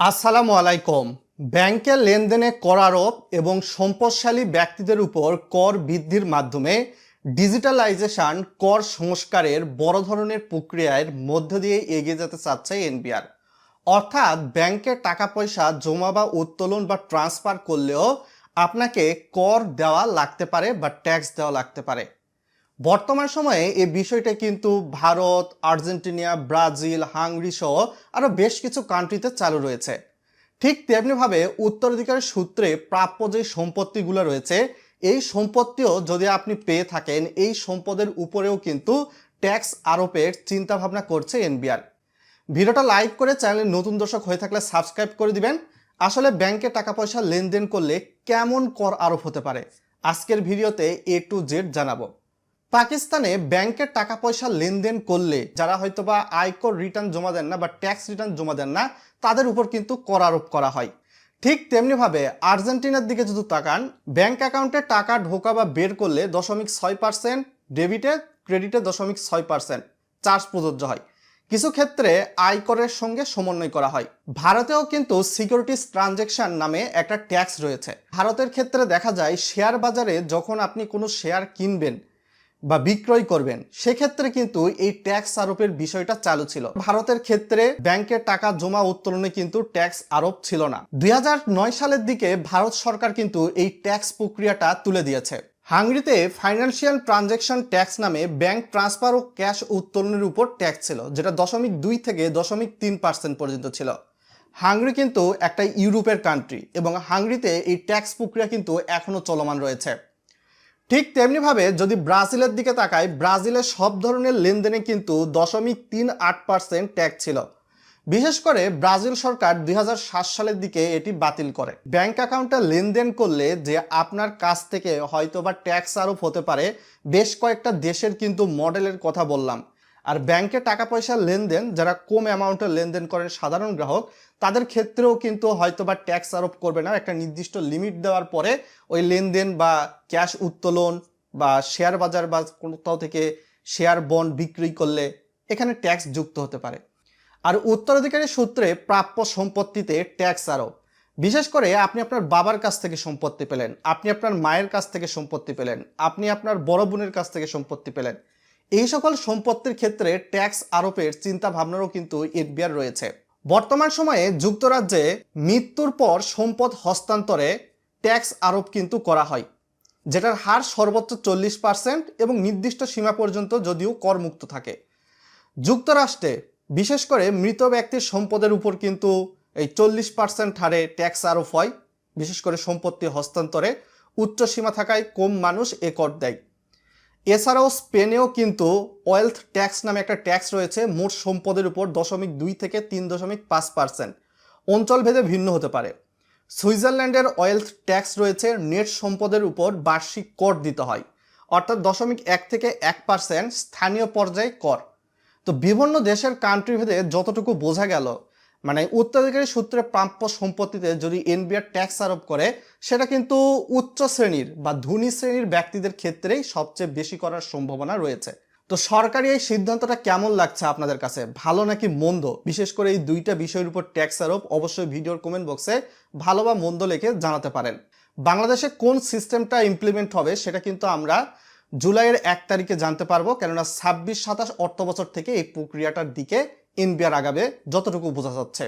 আসসালামু আলাইকুম। ব্যাংকের লেনদেনে কর আরোপ এবং সম্পদশালী ব্যক্তিদের উপর কর বৃদ্ধির মাধ্যমে ডিজিটালাইজেশন কর সংস্কারের বড় ধরনের প্রক্রিয়ার মধ্য দিয়ে এগিয়ে যেতে চাচ্ছে এনবিআর। অর্থাৎ ব্যাংকে টাকা পয়সা জমা বা উত্তোলন বা ট্রান্সফার করলেও আপনাকে কর দেওয়া লাগতে পারে বা ট্যাক্স দেওয়া লাগতে পারে। বর্তমান সময়ে এই বিষয়টা কিন্তু ভারত, আর্জেন্টিনা, ব্রাজিল, হাঙ্গরি সহ আরও বেশ কিছু কান্ট্রিতে চালু রয়েছে। ঠিক তেমনিভাবে উত্তরাধিকারের সূত্রে প্রাপ্য যে সম্পত্তিগুলো রয়েছে, এই সম্পত্তিও যদি আপনি পেয়ে থাকেন, এই সম্পদের উপরেও কিন্তু ট্যাক্স আরোপের চিন্তাভাবনা করছে এনবিআর। ভিডিওটা লাইক করে চ্যানেলে নতুন দর্শক হয়ে থাকলে সাবস্ক্রাইব করে দিবেন। আসলে ব্যাংকে টাকা পয়সা লেনদেন করলে কেমন কর আরোপ হতে পারে, আজকের ভিডিওতে A to Z জানাবো। পাকিস্তানে ব্যাংকের টাকা পয়সা লেনদেন করলে যারা হয়তোবা আয়কর রিটার্ন জমা দেন না বা ট্যাক্স রিটার্ন জমা দেন না, তাদের উপর কিন্তু কর আরোপ করা হয়। ঠিক তেমনিভাবে আর্জেন্টিনার দিকে যদি তাকান, ব্যাংক অ্যাকাউন্টে টাকা ঢোকা বা বের করলে 0.6% ডেবিটে, ক্রেডিটে 0.6% চার্জ প্রযোজ্য হয়। কিছু ক্ষেত্রে আয়করের সঙ্গে সমন্বয় করা হয়। ভারতেও কিন্তু সিকিউরিটিজ ট্রানজ্যাকশন নামে একটা ট্যাক্স রয়েছে। ভারতের ক্ষেত্রে দেখা যায় শেয়ার বাজারে যখন আপনি কোনো শেয়ার কিনবেন বা বিক্রয় করবেন, সেক্ষেত্রে কিন্তু এই ট্যাক্স আরোপের বিষয়টা চালু ছিল। ভারতের ক্ষেত্রে ব্যাংকের টাকা জমা উত্তোলনে কিন্তু ট্যাক্স আরোপ ছিল না। 2009 সালের দিকে ভারত সরকার কিন্তু এই ট্যাক্স প্রক্রিয়াটা তুলে দিয়েছে। হাঙ্গরিতে ফাইন্যান্সিয়াল ট্রানজ্যাকশন ট্যাক্স নামে ব্যাংক ট্রান্সফার ও ক্যাশ উত্তোলনের উপর ট্যাক্স ছিল, যেটা 2.2 থেকে 0.3% পর্যন্ত ছিল। হাঙ্গরি কিন্তু একটা ইউরোপের কান্ট্রি এবং হাঙ্গরিতে এই ট্যাক্স প্রক্রিয়া কিন্তু এখনো চলমান রয়েছে। ঠিক তেমনিভাবে যদি ব্রাজিলের দিকে তাকাই, ব্রাজিলের সব ধরনের লেনদেনে কিন্তু 0.38% ট্যাক্স ছিল। বিশেষ করে ব্রাজিল সরকার 2007 সালের দিকে এটি বাতিল করে। ব্যাংক অ্যাকাউন্টে লেনদেন করলে যে আপনার কাছ থেকে হয়তোবা ট্যাক্স আরোপ হতে পারে, বেশ কয়েকটা দেশের কিন্তু মডেলের কথা বললাম। আর ব্যাংকে টাকা পয়সার লেনদেন যারা কম অ্যামাউন্টের লেনদেন করেন সাধারণ গ্রাহক, তাদের ক্ষেত্রেও কিন্তু হয়তোবা ট্যাক্স আরোপ করবে না। একটা নির্দিষ্ট লিমিট দেওয়ার পরে ওই লেনদেন বা ক্যাশ উত্তোলন বা শেয়ার বাজার বা কোথাও থেকে শেয়ার বন্ড বিক্রি করলে এখানে ট্যাক্স যুক্ত হতে পারে। আর উত্তরাধিকারী সূত্রে প্রাপ্য সম্পত্তিতে ট্যাক্স আরোপ, বিশেষ করে আপনি আপনার বাবার কাছ থেকে সম্পত্তি পেলেন, আপনি আপনার মায়ের কাছ থেকে সম্পত্তি পেলেন, আপনি আপনার বড় বোনের কাছ থেকে সম্পত্তি পেলেন, এই সকল সম্পত্তির ক্ষেত্রে ট্যাক্স আরোপের চিন্তা ভাবনারও কিন্তু এনবিআর রয়েছে। বর্তমান সময়ে যুক্তরাজ্যে মৃত্যুর পর সম্পদ হস্তান্তরে ট্যাক্স আরোপ কিন্তু করা হয়, যেটার হার সর্বোচ্চ 40% এবং নির্দিষ্ট সীমা পর্যন্ত যদিও করমুক্ত থাকে। যুক্তরাষ্ট্রে বিশেষ করে মৃত ব্যক্তির সম্পদের উপর কিন্তু এই 40% হারে ট্যাক্স আরোপ হয়, বিশেষ করে সম্পত্তি হস্তান্তরে উচ্চ সীমা থাকায় কম মানুষ এ কর দেয়। এছাড়াও স্পেনেও কিন্তু ওয়েলথ ট্যাক্স নামে একটা ট্যাক্স রয়েছে, মোট সম্পদের উপর 2.2 থেকে 3.5%। অঞ্চলভেদে ভিন্ন হতে পারে। সুইজারল্যান্ডের ওয়েলথ ট্যাক্স রয়েছে, নেট সম্পদের উপর বার্ষিক কর দিতে হয়, অর্থাৎ 0.1 থেকে 1% স্থানীয় পর্যায়ে কর। তো বিভিন্ন দেশের কান্ট্রি ভেদে যতটুকু বোঝা গেল, মানে উত্তরাধিকারী সূত্রে প্রাপ্য সম্পত্তিতে যদি এনবিআর ট্যাক্স আরোপ করে, সেটা কিন্তু উচ্চ শ্রেণীর বা ধনী শ্রেণীর ব্যক্তিদের ক্ষেত্রেই সবচেয়ে বেশি করার সম্ভাবনা রয়েছে। তো সরকারি এই সিদ্ধান্তটা কেমন লাগছে আপনাদের কাছে, ভালো নাকি মন্দ? বিশেষ করে এই দুইটা বিষয়ের উপর ট্যাক্স আরোপ অবশ্যই ভিডিওর কমেন্ট বক্সে ভালো বা মন্দ লিখে জানাতে পারেন। বাংলাদেশে কোন সিস্টেমটা ইমপ্লিমেন্ট হবে সেটা কিন্তু আমরা জুলাইয়ের 1 তারিখে জানতে পারবো, কেননা 26-27 অর্থ বছর থেকে এই প্রক্রিয়াটার দিকে এনবিআর আগাবে যতটুকু বোঝা যাচ্ছে।